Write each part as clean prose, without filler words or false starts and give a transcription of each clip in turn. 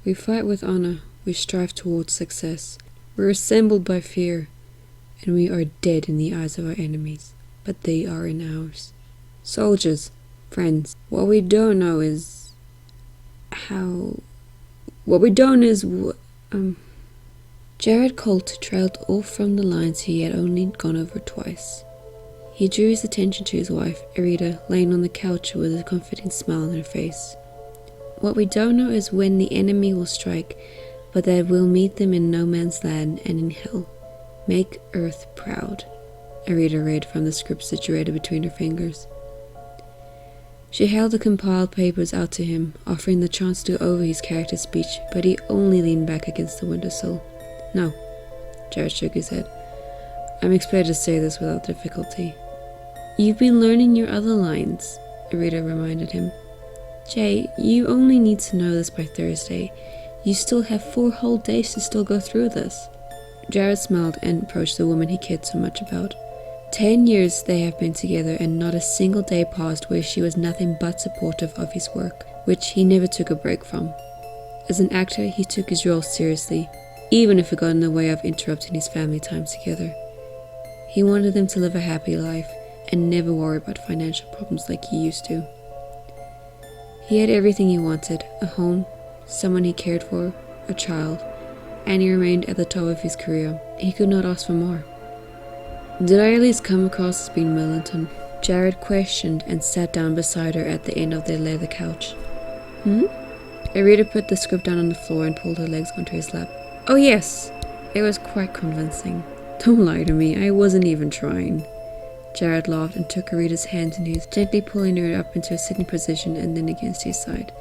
We fight with honor, we strive towards success. We're assembled by fear, and we are dead in the eyes of our enemies, but they are in ours. Soldiers, friends, what we don't know is how... What we don't is Jared Colt trailed off from the lines he had only gone over twice. He drew his attention to his wife, Arita, laying on the couch with a confident smile on her face. What we don't know is when the enemy will strike, but that we'll meet them in no man's land and in hell. Make Earth proud, Arita read from the script situated between her fingers. She held the compiled papers out to him, offering the chance to go over his character's speech, but he only leaned back against the windowsill. No, Jared shook his head. I'm expected to say this without difficulty. You've been learning your other lines, Arita reminded him. Jay, you only need to know this by Thursday. You still have 4 whole days to still go through this. Jared smiled and approached the woman he cared so much about. 10 years they have been together, and not a single day passed where she was nothing but supportive of his work, which he never took a break from. As an actor, he took his role seriously, even if it got in the way of interrupting his family time together. He wanted them to live a happy life and never worry about financial problems like he used to. He had everything he wanted: a home, someone he cared for, a child, and he remained at the top of his career. He could not ask for more. Did I at least come across as being militant? Jared questioned and sat down beside her at the end of their leather couch. Arita put the script down on the floor and pulled her legs onto his lap. Oh yes, it was quite convincing. Don't lie to me, I wasn't even trying. Jared laughed and took Arita's hand in his, gently pulling her up into a sitting position and then against his side.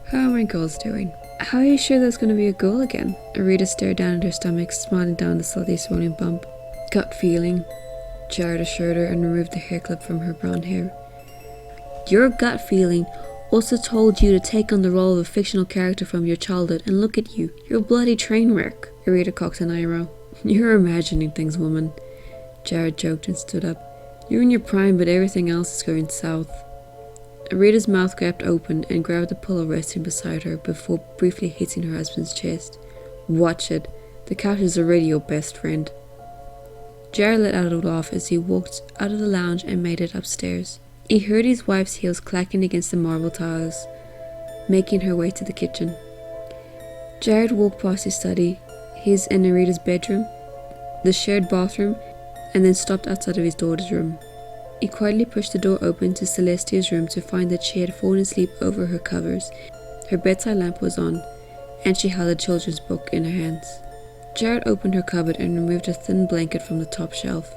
How are my girls doing? How are you sure there's going to be a girl again? Arita stared down at her stomach, smiling down the slightly swollen bump. Gut feeling, Jared assured her and removed the hair clip from her brown hair. Your gut feeling also told you to take on the role of a fictional character from your childhood, and look at you, you're a bloody train wreck. Arita cocked an eyebrow. You're imagining things, woman. Jared joked and stood up. You're in your prime, but everything else is going south. Arita's mouth gaped open and grabbed the pillow resting beside her before briefly hitting her husband's chest. Watch it. The couch is already your best friend. Jared let out a laugh as he walked out of the lounge and made it upstairs. He heard his wife's heels clacking against the marble tiles, making her way to the kitchen. Jared walked past his study, his and Arita's bedroom, the shared bathroom, and then stopped outside of his daughter's room. He quietly pushed the door open to Celestia's room to find that she had fallen asleep over her covers. Her bedside lamp was on, and she held a children's book in her hands. Jared opened her cupboard and removed a thin blanket from the top shelf.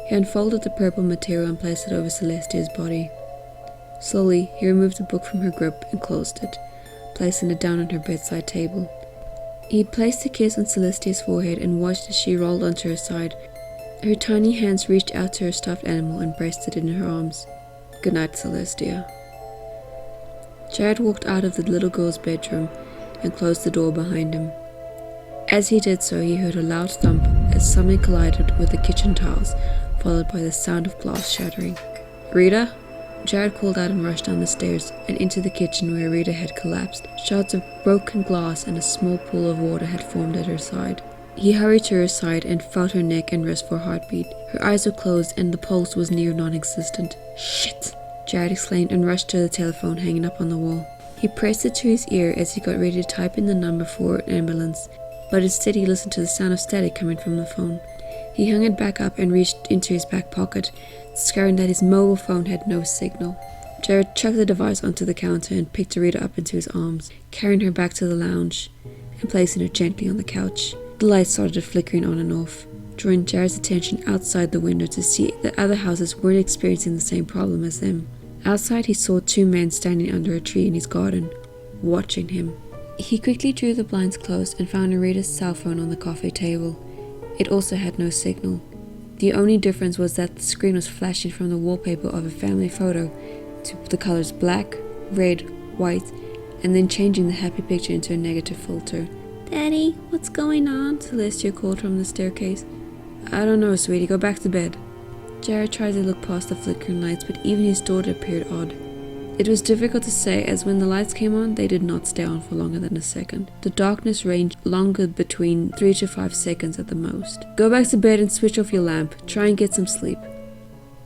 He unfolded the purple material and placed it over Celestia's body. Slowly, he removed the book from her grip and closed it, placing it down on her bedside table. He placed a kiss on Celestia's forehead and watched as she rolled onto her side. Her tiny hands reached out to her stuffed animal and embraced it in her arms. Good night, Celestia. Jared walked out of the little girl's bedroom and closed the door behind him. As he did so, he heard a loud thump as something collided with the kitchen tiles, followed by the sound of glass shattering. Rita? Jared called out and rushed down the stairs and into the kitchen where Rita had collapsed. Shards of broken glass and a small pool of water had formed at her side. He hurried to her side and felt her neck and wrist for a heartbeat. Her eyes were closed and the pulse was near non-existent. Shit! Jared exclaimed and rushed to the telephone hanging up on the wall. He pressed it to his ear as he got ready to type in the number for an ambulance, but instead he listened to the sound of static coming from the phone. He hung it back up and reached into his back pocket, discovering that his mobile phone had no signal. Jared chucked the device onto the counter and picked Rita up into his arms, carrying her back to the lounge and placing her gently on the couch. The lights started flickering on and off, drawing Jared's attention outside the window to see that other houses weren't experiencing the same problem as them. Outside, he saw 2 men standing under a tree in his garden, watching him. He quickly drew the blinds closed and found Rita's cell phone on the coffee table. It also had no signal. The only difference was that the screen was flashing from the wallpaper of a family photo to the colors black, red, white, and then changing the happy picture into a negative filter. Daddy, what's going on? Celestia called from the staircase. I don't know, sweetie, go back to bed. Jared tried to look past the flickering lights, but even his daughter appeared odd. It was difficult to say, as when the lights came on, they did not stay on for longer than a second. The darkness ranged longer, between 3 to 5 seconds at the most. Go back to bed and switch off your lamp. Try and get some sleep.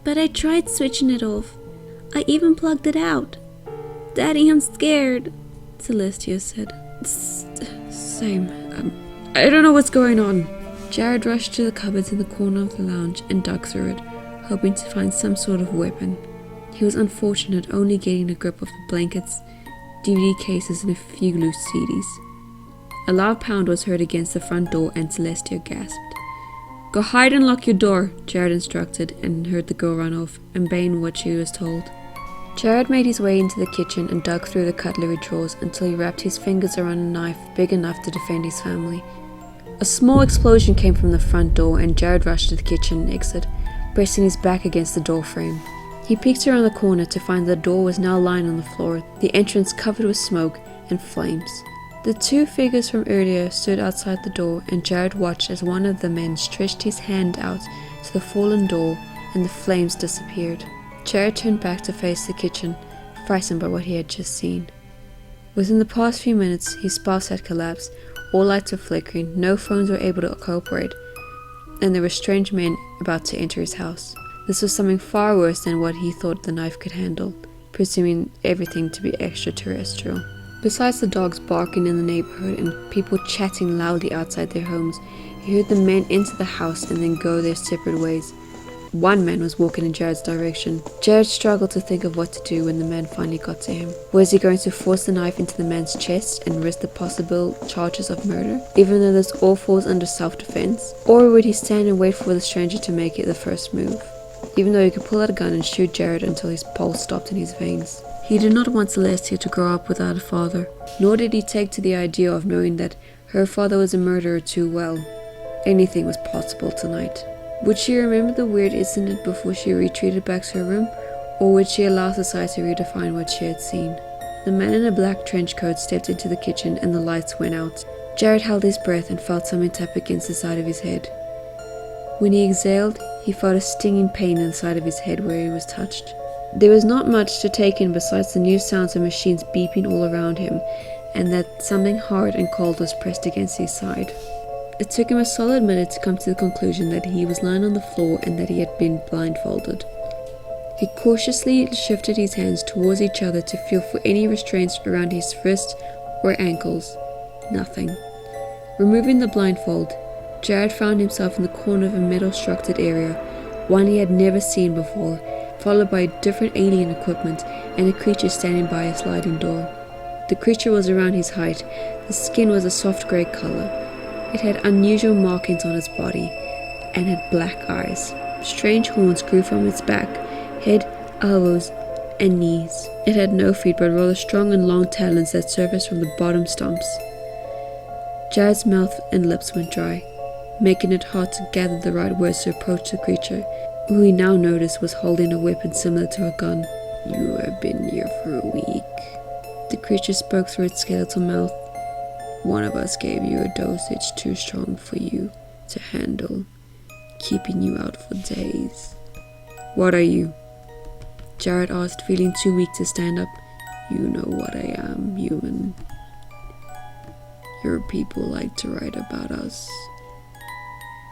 But I tried switching it off. I even plugged it out. Daddy, I'm scared, Celestia said. Same. I don't know what's going on. Jared rushed to the cupboards in the corner of the lounge and dug through it, hoping to find some sort of weapon. He was unfortunate, only getting a grip of the blankets, DVD cases, and a few loose CDs. A loud pound was heard against the front door, and Celestia gasped. Go hide and lock your door, Jared instructed, and heard the girl run off, obeying what she was told. Jared made his way into the kitchen and dug through the cutlery drawers until he wrapped his fingers around a knife big enough to defend his family. A small explosion came from the front door, and Jared rushed to the kitchen exit, pressing his back against the door frame. He peeked around the corner to find the door was now lying on the floor, the entrance covered with smoke and flames. The two figures from earlier stood outside the door, and Jared watched as one of the men stretched his hand out to the fallen door and the flames disappeared. Jared turned back to face the kitchen, frightened by what he had just seen. Within the past few minutes, his spouse had collapsed, all lights were flickering, no phones were able to cooperate, and there were strange men about to enter his house. This was something far worse than what he thought the knife could handle, presuming everything to be extraterrestrial. Besides the dogs barking in the neighborhood and people chatting loudly outside their homes, he heard the men enter the house and then go their separate ways. One man was walking in Jared's direction. Jared struggled to think of what to do when the man finally got to him. Was he going to force the knife into the man's chest and risk the possible charges of murder, even though this all falls under self-defense? Or would he stand and wait for the stranger to make it the first move, even though he could pull out a gun and shoot Jared until his pulse stopped in his veins? He did not want Celestia to grow up without a father, nor did he take to the idea of knowing that her father was a murderer too well. Anything was possible tonight. Would she remember the weird incident before she retreated back to her room, or would she allow society to redefine what she had seen? The man in a black trench coat stepped into the kitchen and the lights went out. Jared held his breath and felt something tap against the side of his head. When he exhaled, he felt a stinging pain in the side of his head where he was touched. There was not much to take in besides the new sounds of machines beeping all around him, and that something hard and cold was pressed against his side. It took him a solid minute to come to the conclusion that he was lying on the floor and that he had been blindfolded. He cautiously shifted his hands towards each other to feel for any restraints around his wrists or ankles. Nothing. Removing the blindfold, Jared found himself in the corner of a metal-structured area, one he had never seen before, followed by different alien equipment and a creature standing by a sliding door. The creature was around his height. The skin was a soft grey color. It had unusual markings on its body and had black eyes. Strange horns grew from its back, head, elbows, and knees. It had no feet but rather strong and long talons that surfaced from the bottom stumps. Jared's mouth and lips went dry, making it hard to gather the right words to approach the creature, who he now noticed was holding a weapon similar to a gun. You have been here for a week. The creature spoke through its skeletal mouth. One of us gave you a dosage too strong for you to handle, keeping you out for days. What are you? Jared asked, feeling too weak to stand up. You know what I am, human. Your people like to write about us,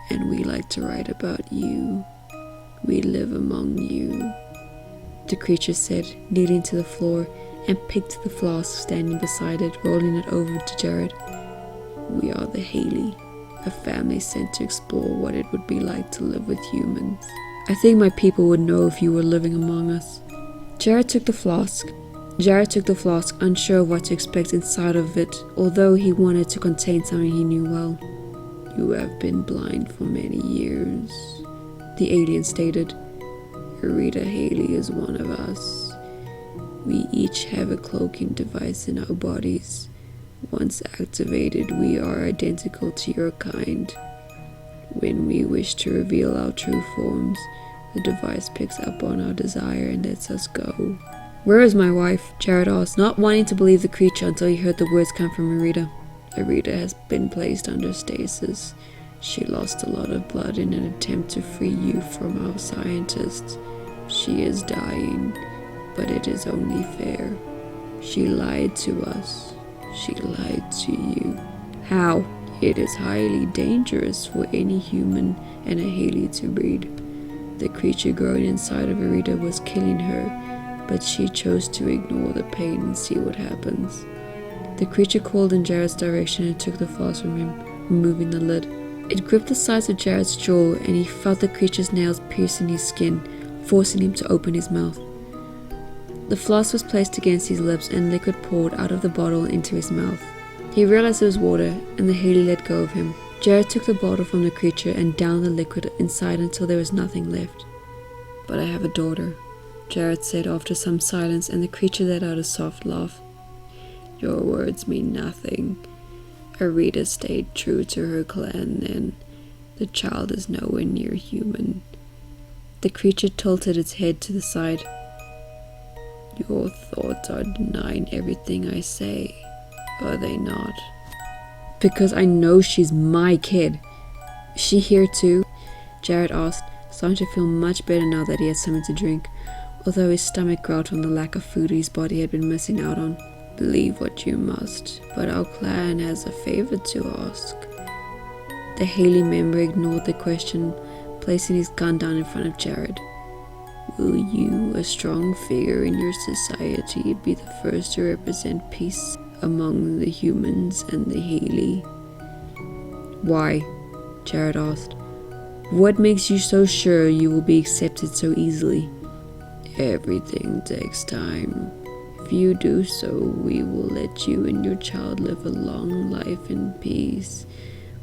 and we like to write about you. We live among you, the creature said, kneeling to the floor, and picked the flask standing beside it, rolling it over to Jared. We are the Hayllie, a family sent to explore what it would be like to live with humans. I think my people would know if you were living among us. Jared took the flask, unsure of what to expect inside of it, although he wanted to contain something he knew well. You have been blind for many years, the alien stated. Rita Hayllie is one of us. We each have a cloaking device in our bodies. Once activated, we are identical to your kind. When we wish to reveal our true forms, the device picks up on our desire and lets us go. Where is my wife? Jared asked, not wanting to believe the creature until he heard the words come from Arita. Arita has been placed under stasis. She lost a lot of blood in an attempt to free you from our scientists. She is dying, but it is only fair. She lied to us. She lied to you. How? It is highly dangerous for any human and a Hayllie to breed. The creature growing inside of Arita was killing her, but she chose to ignore the pain and see what happens. The creature called in Jared's direction and took the flask from him, removing the lid. It gripped the sides of Jared's jaw, and he felt the creature's nails piercing his skin, forcing him to open his mouth. The flask was placed against his lips and liquid poured out of the bottle into his mouth. He realized it was water, and the Hayllie let go of him. Jared took the bottle from the creature and downed the liquid inside until there was nothing left. "But I have a daughter," Jared said after some silence, and the creature let out a soft laugh. "Your words mean nothing. Arita stayed true to her clan, and the child is nowhere near human." The creature tilted its head to the side. "Your thoughts are denying everything I say, are they not?" "Because I know she's my kid." "Is she here too?" Jared asked, starting to feel much better now that he had something to drink, although his stomach growled from the lack of food his body had been missing out on. "Believe what you must, but our clan has a favor to ask." The Hayllie member ignored the question, placing his gun down in front of Jared. "Will you, a strong figure in your society, be the first to represent peace among the humans and the Hayllie?" "Why?" Jared asked. "What makes you so sure you will be accepted so easily?" "Everything takes time. If you do so, we will let you and your child live a long life in peace,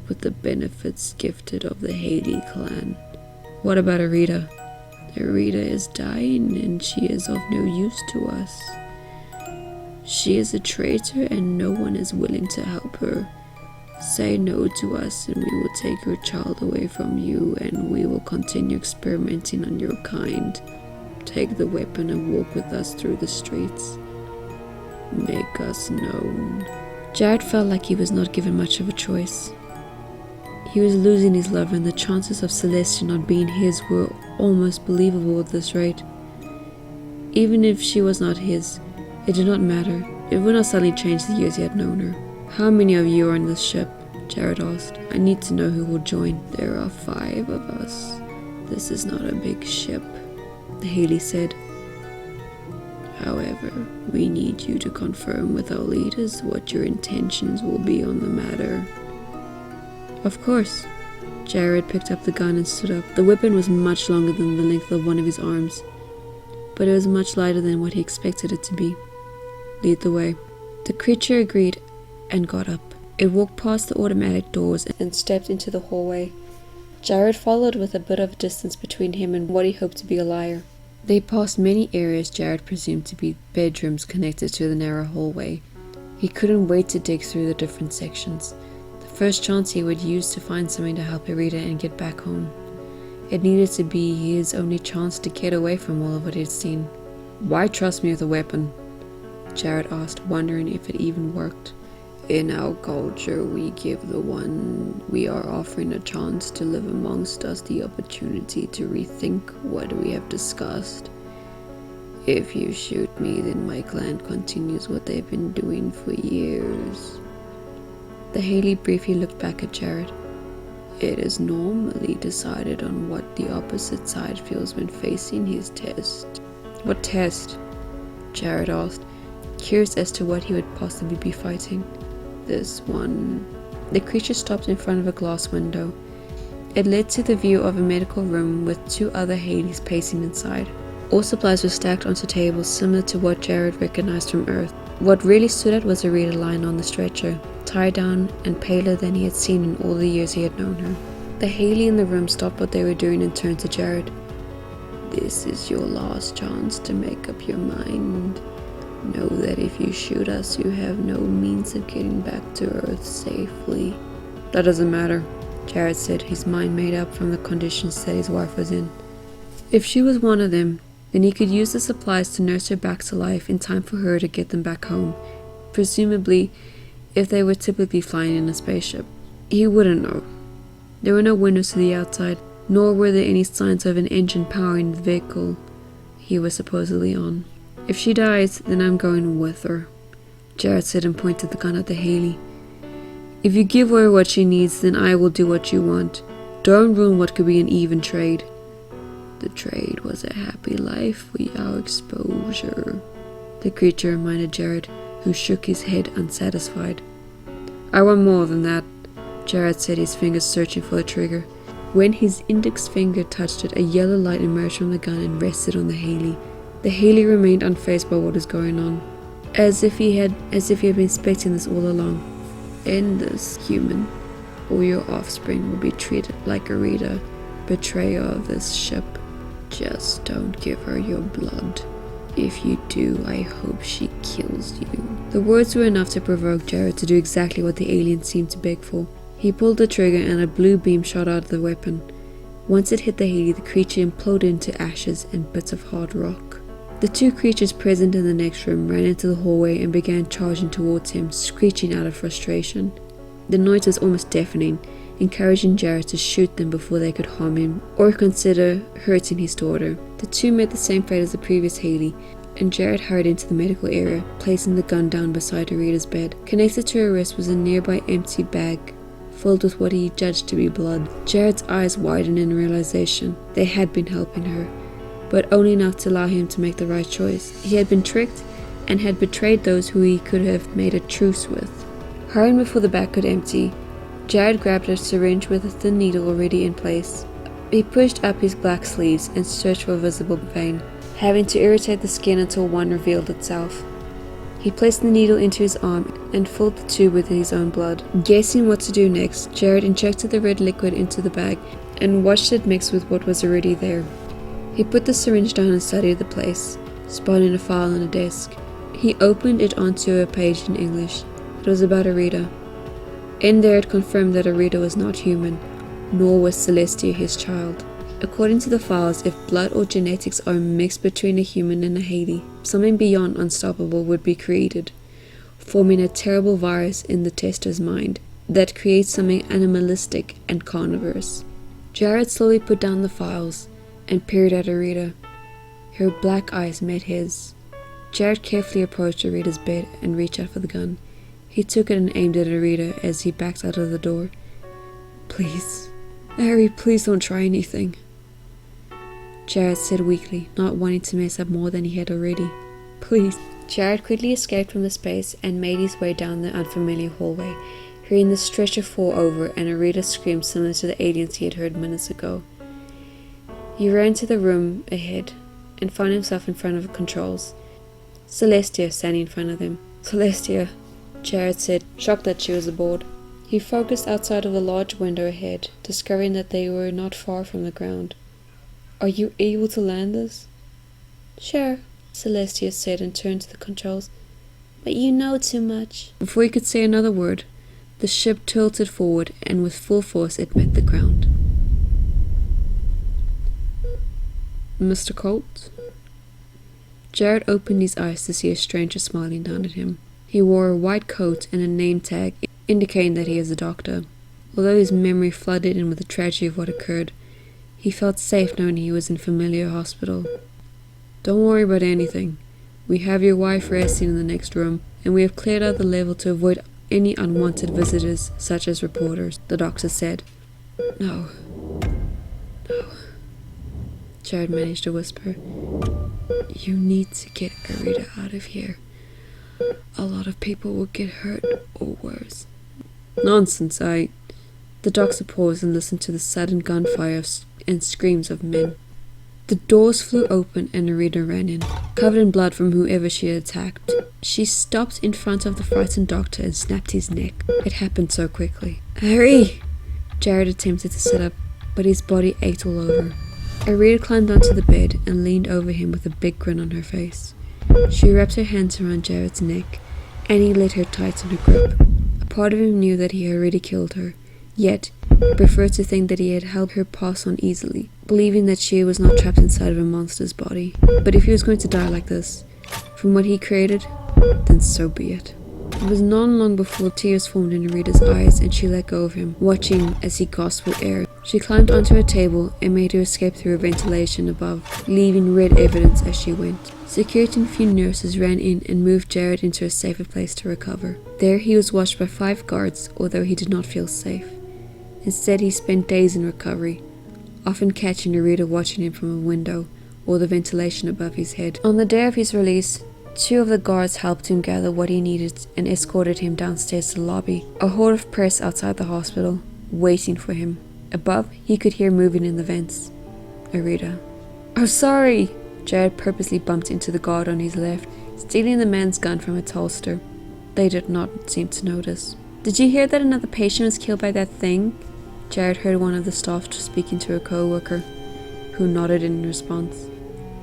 with the benefits gifted of the Hayllie clan." "What about Arita?" "Arita is dying, and she is of no use to us. She is a traitor, and no one is willing to help her. Say no to us, and we will take your child away from you, and we will continue experimenting on your kind. Take the weapon and walk with us through the streets. Make us known." Jared felt like he was not given much of a choice. He was losing his lover, and the chances of Celestia not being his were almost believable at this rate. Even if she was not his, it did not matter. It would not suddenly change the years he had known her. "How many of you are on this ship?" Jared asked. "I need to know who will join." "There are 5 of us. This is not a big ship," the Hayllie said. "However, we need you to confirm with our leaders what your intentions will be on the matter." "Of course." Jared picked up the gun and stood up. The weapon was much longer than the length of one of his arms, but it was much lighter than what he expected it to be. "Lead the way." The creature agreed and got up. It walked past the automatic doors and stepped into the hallway. Jared followed with a bit of distance between him and what he hoped to be a liar. They passed many areas Jared presumed to be bedrooms connected to the narrow hallway. He couldn't wait to dig through the different sections. The first chance he would use to find something to help Arita and get back home. It needed to be his only chance to get away from all of what he'd seen. "Why trust me with a weapon?" Jared asked, wondering if it even worked. "In our culture, we give the one we are offering a chance to live amongst us the opportunity to rethink what we have discussed. If you shoot me, then my clan continues what they've been doing for years." The Hayllie briefly looked back at Jared. "It is normally decided on what the opposite side feels when facing his test." "What test?" Jared asked, curious as to what he would possibly be fighting. "This one." The creature stopped in front of a glass window. It led to the view of a medical room with 2 other Haylies pacing inside. All supplies were stacked onto tables similar to what Jared recognized from Earth. What really stood out was Arita lying on the stretcher, tied down and paler than he had seen in all the years he had known her. The Hayllie in the room stopped what they were doing and turned to Jared. "This is your last chance to make up your mind. Know that if you shoot us, you have no means of getting back to Earth safely." "That doesn't matter," Jared said, his mind made up from the conditions that his wife was in. If she was one of them, then he could use the supplies to nurse her back to life in time for her to get them back home, presumably if they were typically flying in a spaceship. He wouldn't know. There were no windows to the outside, nor were there any signs of an engine powering the vehicle he was supposedly on. If she dies, then I'm going with her, Jared said and pointed the gun at the Hayllie. If you give her what she needs, then I will do what you want. Don't ruin what could be an even trade. The trade was a happy life for our exposure, the creature reminded Jared, who shook his head unsatisfied. I want more than that, Jared said, his fingers searching for the trigger. When his index finger touched it, a yellow light emerged from the gun and rested on the Hayllie. The Hayllie remained unfazed by what was going on, as if he had been expecting this all along. End this, human, or your offspring will be treated like a reader, betrayer of this ship. Just don't give her your blood. If you do, I hope she kills you. The words were enough to provoke Jared to do exactly what the alien seemed to beg for. He pulled the trigger and a blue beam shot out of the weapon. Once it hit the Hayllie, the creature imploded into ashes and bits of hard rock. The two creatures present in the next room ran into the hallway and began charging towards him, screeching out of frustration. The noise was almost deafening, encouraging Jared to shoot them before they could harm him or consider hurting his daughter. The two met the same fate as the previous Hayllie, and Jared hurried into the medical area, placing the gun down beside Arita's bed. Connected to her wrist was a nearby empty bag filled with what he judged to be blood. Jared's eyes widened in realization. They had been helping her, but only enough to allow him to make the right choice. He had been tricked and had betrayed those who he could have made a truce with. Hurrying before the bag could empty, Jared grabbed a syringe with a thin needle already in place. He pushed up his black sleeves and searched for a visible vein, having to irritate the skin until one revealed itself. He placed the needle into his arm and filled the tube with his own blood. Guessing what to do next, Jared injected the red liquid into the bag and watched it mix with what was already there. He put the syringe down and studied the place, spotting a file on a desk. He opened it onto a page in English. It was about Arita. In there it confirmed that Arita was not human, nor was Celestia his child. According to the files, if blood or genetics are mixed between a human and a Hayllie, something beyond unstoppable would be created, forming a terrible virus in the tester's mind that creates something animalistic and carnivorous. Jared slowly put down the files and peered at Arita. Her black eyes met his. Jared carefully approached Arita's bed and reached out for the gun. He took it and aimed it at Arita as he backed out of the door. Please, Harry, please don't try anything, Jared said weakly, not wanting to mess up more than he had already. Please. Jared quickly escaped from the space and made his way down the unfamiliar hallway, hearing the stretcher fall over and Arita's scream similar to the aliens he had heard minutes ago. He ran to the room ahead and found himself in front of the controls. Celestia standing in front of him. Celestia, Jared said, shocked that she was aboard. He focused outside of the large window ahead, discovering that they were not far from the ground. Are you able to land this? Sure, Celestia said and turned to the controls. But you know too much. Before he could say another word, the ship tilted forward and with full force it met the ground. Mr. Colt? Jared opened his eyes to see a stranger smiling down at him. He wore a white coat and a name tag indicating that he is a doctor. Although his memory flooded in with the tragedy of what occurred, he felt safe knowing he was in familiar hospital. Don't worry about anything. We have your wife resting in the next room, and we have cleared out the level to avoid any unwanted visitors, such as reporters, the doctor said. No. Jared managed to whisper. You need to get Arita out of here. A lot of people will get hurt or worse. Nonsense, The doctor paused and listened to the sudden gunfire and screams of men. The doors flew open and Arita ran in, covered in blood from whoever she had attacked. She stopped in front of the frightened doctor and snapped his neck. It happened so quickly. Harry! Jared attempted to sit up, but his body ached all over. Arita climbed onto the bed and leaned over him with a big grin on her face. She wrapped her hands around Jared's neck, and he let her tighten her grip. A part of him knew that he had already killed her, yet he preferred to think that he had helped her pass on easily, believing that she was not trapped inside of a monster's body. But if he was going to die like this, from what he created, then so be it. It was not long before tears formed in Arita's eyes and she let go of him, watching as he gasped for air. She climbed onto a table and made her escape through a ventilation above, leaving red evidence as she went. Security and a few nurses ran in and moved Jared into a safer place to recover. There he was watched by 5 guards, although he did not feel safe. Instead, he spent days in recovery, often catching Arita watching him from a window or the ventilation above his head. On the day of his release, 2 of the guards helped him gather what he needed and escorted him downstairs to the lobby. A horde of press outside the hospital, waiting for him. Above, he could hear moving in the vents. Arita. "Oh, sorry!" Jared purposely bumped into the guard on his left, stealing the man's gun from its holster. They did not seem to notice. "Did you hear that another patient was killed by that thing?" Jared heard one of the staff speaking to a co-worker, who nodded in response.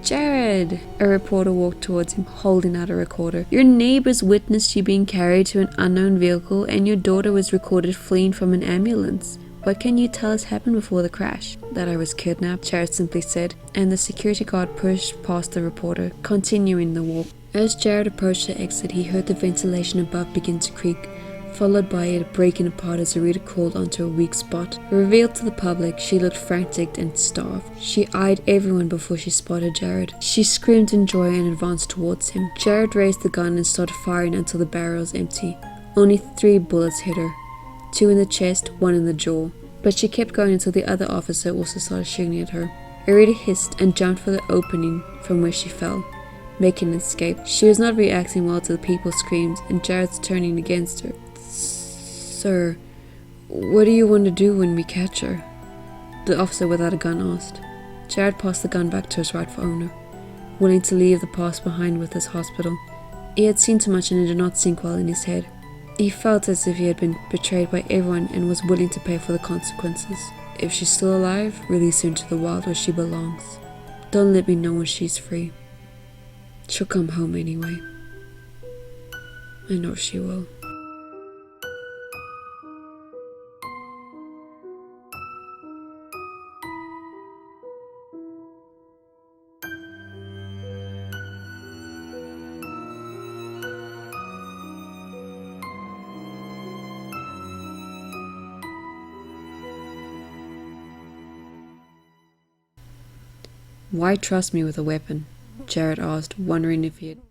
"Jared!" A reporter walked towards him, holding out a recorder. "Your neighbors witnessed you being carried to an unknown vehicle, and your daughter was recorded fleeing from an ambulance. What can you tell us happened before the crash?" "That I was kidnapped," Jared simply said, and the security guard pushed past the reporter, continuing the walk. As Jared approached the exit, he heard the ventilation above begin to creak, followed by it breaking apart as Arita crawled onto a weak spot. Revealed to the public, she looked frantic and starved. She eyed everyone before she spotted Jared. She screamed in joy and advanced towards him. Jared raised the gun and started firing until the barrel was empty. Only 3 bullets hit her. 2 in the chest, 1 in the jaw. But she kept going until the other officer also started shooting at her. Arita hissed and jumped for the opening from where she fell, making an escape. She was not reacting well to the people's screams, and Jared's turning against her. "Sir, what do you want to do when we catch her?" the officer without a gun asked. Jared passed the gun back to his rightful owner, willing to leave the past behind with his hospital. He had seen too much and it did not sink well in his head. He felt as if he had been betrayed by everyone and was willing to pay for the consequences. If she's still alive, release her into the wild where she belongs. Don't let me know when she's free. She'll come home anyway. I know she will. "Why trust me with a weapon?" Jared asked, wondering if he had